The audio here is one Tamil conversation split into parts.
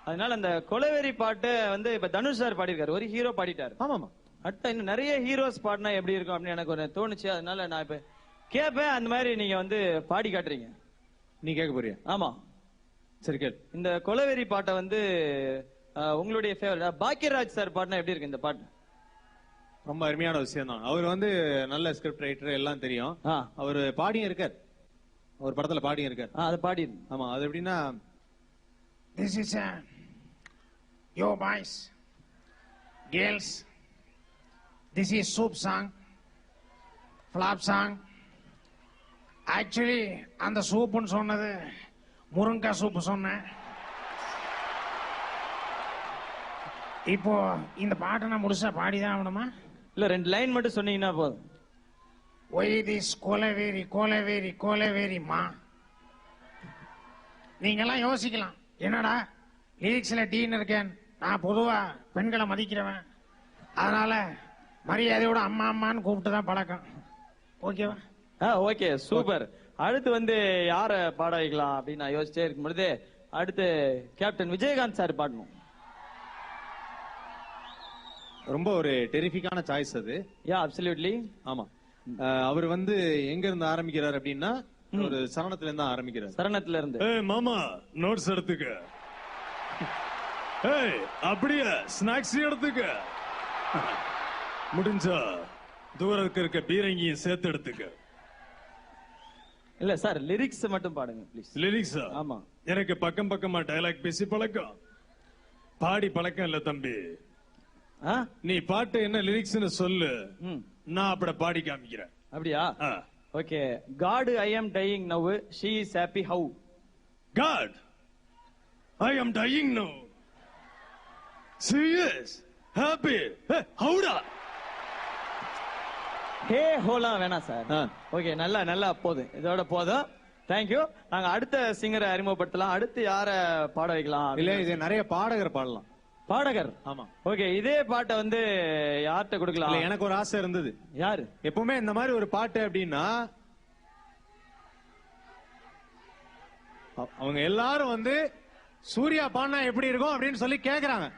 அதனால அந்த கொலவெறி பாட்டு வந்து இப்ப தனுஷ் சார் பாடிருக்காரு, ஒரு ஹீரோ பாடிட்டாரு. ஆமாமா. அட்ட இன்னும் நிறைய ஹீரோஸ் பாடினா எப்படி இருக்கும் அப்படின்னு எனக்கு ஒரு தோணுச்சு. அதனால நான் இப்ப கேட்பேன், அந்த மாதிரி நீங்க வந்து பாடி காட்டுறீங்க. நீ கேட்க போறியா? ஆமா, சரி கேள். இந்த கொலவெறி பாட்டை வந்து உங்களுடைய ஃபேவரட் பாக்கியராஜ் சார் பாடினா எப்படி இருக்கு இந்த பாட்டு? ரொம்ப அருமையான விஷயம் தான். அவர் வந்து நல்ல ஸ்கிரிப்ட் ரைட்டர், எல்லாம் தெரியும். அவர் பாடியும் இருக்கார், ஒரு படத்துல பாடியும் இருக்கார். அது பாடி. ஆமா, அது எப்படின்னா, This is your boys, girls. This is soup song, flop song. Actually, அந்த சூப்புன்னு சொன்னது முருங்கா சூப்பு சொன்னேன். இப்போ இந்த பாட்டை நான் முழுசா பாடிதான் ஆகணுமா? இல்ல, 2 லைன் மட்டும் சொன்னீங்கன்னா போதும். ஒய் திஸ் கோலவேரி கோலவேரி கோலவேரி மா. நீங்கெல்லாம் யோசிக்கலாம், என்னடா லிரிக்ஸ்ல டீன்னு இருக்கேன். நான் பொதுவா பெண்களை மதிக்கிறவன், அதனால மரியாதையோட அம்மா அம்மான்னு கூப்பிட்டு தான் பழக்கம். ஓகேவா? Okay, super. அடுத்து வந்து யார பாட வைக்கலாம் அப்படின்னு நான் யோசிச்சே இருக்கும் பொழுது அடுத்து கேப்டன் விஜயகாந்த் சார் பாடணும். ரொம்ப ஒரு டெரிஃபிக்கான சாய்ஸ் அது. யா, அப்சல்யூட்லி. ஆமா, அவர் வந்து எங்க இருந்து ஆரம்பிக்கிறார் அப்படின்னா, ஒரு சரணத்துல இருந்து ஆரம்பிக்கிறார். சரணத்துல இருந்து. மாமா நோட்ஸ் எடுத்துக்க, அப்படியே ஸ்நாக்ஸ் எடுத்துக்க, முடிஞ்சா தூரத்துக்கு இருக்க பீரங்கியும் சேர்த்து எடுத்துக்க. இல்ல சார், லிரிக்ஸ் மட்டும் பாடுங்க ப்ளீஸ். லிரிக்ஸா? ஆமா. எனக்கு பக்கம் பக்கமா டயலாக் பேசி பழக்கம், பாடி பழக்கம் இல்ல தம்பி. நீ பாட்டு என்ன லிரிக்ஸ்னு சொல்லு, நான் அப்படி பாடி காமிக்கிறேன். அப்படியா? Okay. God, I am dying now. She is happy how? God, I am dying now. She is happy how? ஹே ஹோலா வேணா சார். ஓகே, நல்லா நல்லா போதும், இதோட போதும். தேங்க்யூ. நாங்க அடுத்த சிங்கரை அறிமுகப்படுத்தலாம். அடுத்து யார பாட வைக்கலாம்? இல்ல, இது நிறைய பாடகர் பாடலாம். பாடகர்? ஆமா. ஓகே, இதே பாட்டை வந்து யார்கிட்ட கொடுக்கலாம்? எனக்கு ஒரு ஆசை இருந்தது. யாரு? எப்பவுமே இந்த மாதிரி ஒரு பாட்டு அப்படின்னா அவங்க எல்லாரும் வந்து சூர்யா பாடினா எப்படி இருக்கும் அப்படின்னு சொல்லி கேக்குறாங்க.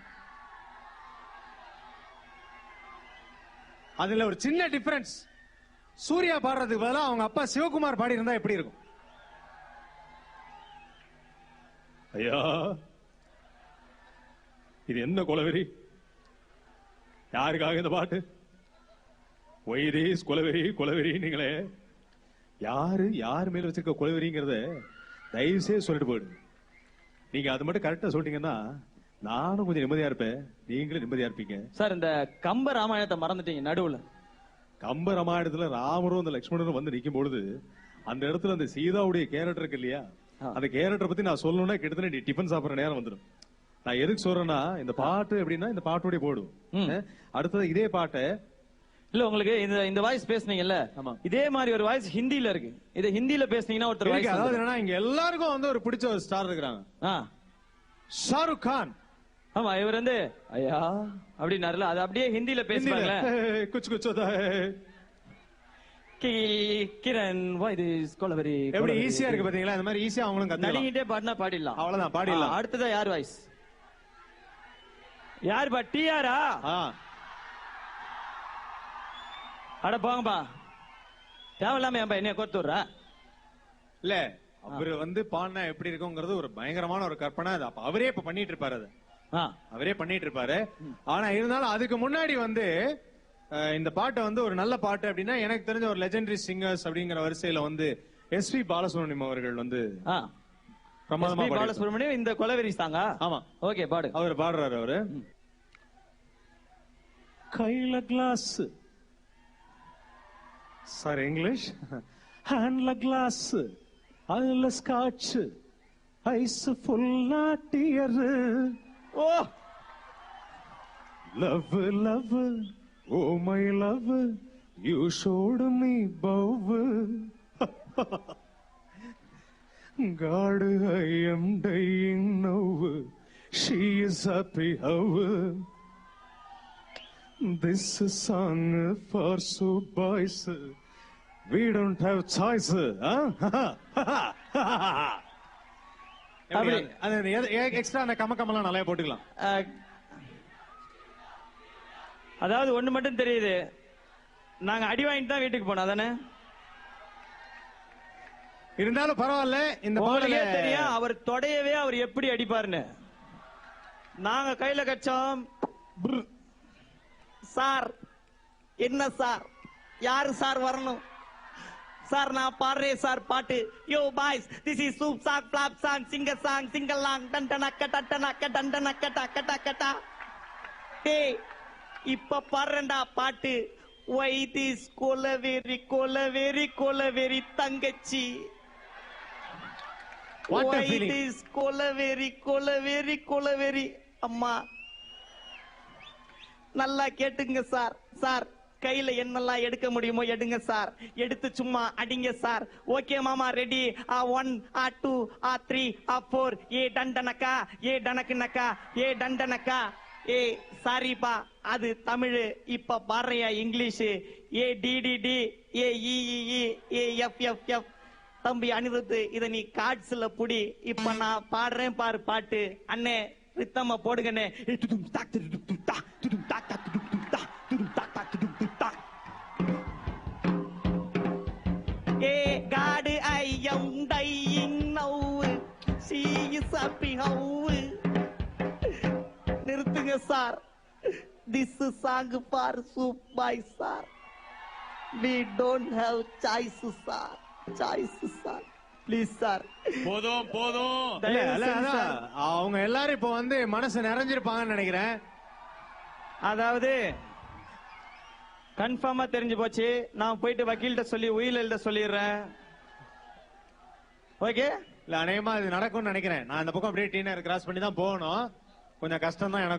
அதுல ஒரு சின்ன டிஃபரன்ஸ், சூர்யா பாடுறதுக்கு பதிலா அவங்க அப்பா சிவகுமார் பாடி இருந்தா எப்படி இருக்கும்? ஐயா, இது என்ன கொலவெறி? யாருக்காக இந்த பாட்டு? ஒய்தீஸ் கொலவெறி கொலவெறி. நீங்களே யாரு மேல வச்சிருக்க கொலவெறிங்கிறத தயவு செய்து சொல்லிட்டு போயிடுங்க. நீங்க அது மட்டும் கரெக்டா சொல்லிட்டீங்கன்னா நானும் கொஞ்சம் நிம்மதியா இருப்பேன், நீங்களும் நிம்மதியா இருப்பீங்க. சார், இந்த கம்ப ராமாயணத்தை மறந்துட்டீங்க நடுவுல. கம்ப ராமாயணத்துல ராமரும் அந்த லட்சுமணரும் வந்து நிக்கும் பொழுது அந்த இடத்துல அந்த சீதாவுடைய கேரக்டர் இருக்கு இல்லையா, அந்த கேரக்டர் பத்தி நான் சொல்லணும்னா கிட்டத்தட்ட நீ டிஃபன் சாப்பிடுற நேரம் வந்துடும். நான் எதுக்கு சொல்றேன்னா, இந்த பாட்டு அப்படின்னா இந்த பாட்டோட போடும். அடுத்தது இதே பாட்டை இல்ல, உங்களுக்கு இந்த வாய்ஸ் பேசுனீங்கல்ல, இதே மாதிரி ஒரு வாய்ஸ் ஹிந்தில இருக்கு. இது ஹிந்தில பேசுனீங்கன்னா ஒருத்தர் வாய்ஸ். அதாவது என்னன்னா, இங்க எல்லாருக்கும் வந்து ஒரு பிடிச்ச ஒரு ஸ்டார் இருக்கிறாங்க, ஷாருக் கான். ஆமா, இவர் வந்து ஐயா அப்படின்னாருல, அது அப்படியே ஹிந்தில பேசுவாங்க. குச் குச் ஹோதா ஹை கிரண் வாய்ஸ் கொலவெறி. எப்படி ஈஸியா இருக்கு பாத்தீங்களா? இந்த மாதிரி ஈஸியா அவங்களும் கத்துக்கலாம். நடிகிட்டே பாடினா பாடிடலாம். அவ்வளவுதான், பாடிடலாம். அடுத்ததா யார் வாய்ஸ்? யார் பா? டிஆரா? அட போங்கப்பா, தேவையில்லாம ஏன்பா என்னைய கோர்த்து விடுற? இல்ல, அவரு வந்து பாடினா எப்படி இருக்குங்கிறது ஒரு பயங்கரமான ஒரு கற்பனை. அவரே இப்ப பண்ணிட்டு இருப்பாரு, அது அவரே பண்ணிட்டு இருப்பாரு. ஆனா இருந்தாலும் அதுக்கு முன்னாடி வந்து இந்த பாட்டை வந்து ஒரு நல்ல பாட்டு அப்படின்னா, எனக்கு தெரிஞ்ச ஒரு லெஜெண்டரி சிங்கர்ஸ் அப்படிங்கிற வரிசையில வந்து எஸ்பி பாலசுப்ரமணியம் அவர்கள் வந்து பிரமாதமா. பாலசுப்ரமணியம் இந்த கொலவெறி சாங்கா? ஆமா. ஓகே, பாடு. அவர் பாடுறாரு. அவரு கையில கிளாஸ் சார், இங்கிலீஷ் ஹேண்ட்ல கிளாஸ், அதுல ஸ்காட்ச், ஐஸ் ஃபுல்லா dear. Oh love love, oh my love, you shot me pow. God, I am dying now. She is happy how. This song for so boys. We don't have choice. அப்படி. எக்ஸ்ட்ரா அந்த கமக்கமெல்லாம் நிறைய போட்டுக்கலாம். அஹ், அதாவது ஒண்ணு மட்டும் தெரியுது, நாங்க அடி வாங்கிட்டு தான் வீட்டுக்கு போனோம் அதானே? இருந்தாலும் பரவாயில்ல. இந்த உங்களுக்கே பாடலே தெரியும் அவர் தொடையவே அவர் எப்படி அடிப்பாருன்னு. நாங்க கையில கச்சோம். சார் என்ன சார், யாரு சார் வரணும் சார், நான் பாடுறேன் சார் பாட்டு. Yo boys, this is soup song flop song singer song singalong டண்டனக்க டண்டனக்க டண்டனக்க டக்க டக்க டா. டேய் இப்ப பாடுறேன்டா பாட்டு. ஒய் திஸ் கொலவேரி கொலவேரி கொலவேரி தங்கச்சி. What a Why feeling. this கொலவேரி கொலவேரி கொலவேரி அம்மா. நல்லா கேட்டுங்க சார். சார் கையில என்னெல்லாம் எடுக்க முடியுமோ எடுங்க சார், எடுத்து சும்மா அடிங்க சார். ஓகே மாமா ரெடி. 1 2 3 4 ஏ டண்டனக்கா ஏ டனக்குனக்கா ஏ டண்டனக்கா. ஏ சாரிப்பா அது தமிழ், இப்ப பாடுறையா English. A TTD A இஇஇ A F F F. தம்பி அனிருத்து இத நீ கார்ட்ஸ்ல புடி. இப்ப நான் பாடுறேன் பாரு பாட்டு. அண்ணே ரித்தமா போடுங்கண்ணே. ஏ god I'm dying now she is happy how. நிறுத்துங்க sir. This song for soup boy sir. We don't have choice sir. Choice sir please sir. போதும் போதும். இல்ல, இல்ல, அதான். அவங்க எல்லாரும் இப்ப வந்து மனசு நிறைஞ்சிருப்பாங்கன்னு நினைக்கிறேன். அதாவது கன்ஃபார்மா தெரிஞ்சு போச்சு. நான் போயிட்டு வக்கீல்கிட்ட சொல்லி உயில் எழுத சொல்லிடுறேன். ஓகே இல்ல, அநேகமா இது நடக்கும்னு நினைக்கிறேன். நான் அந்த பக்கம் அப்படியே டீனர் கிராஸ் பண்ணி தான் போகணும். கொஞ்சம் கஷ்டம் தான் எனக்கு.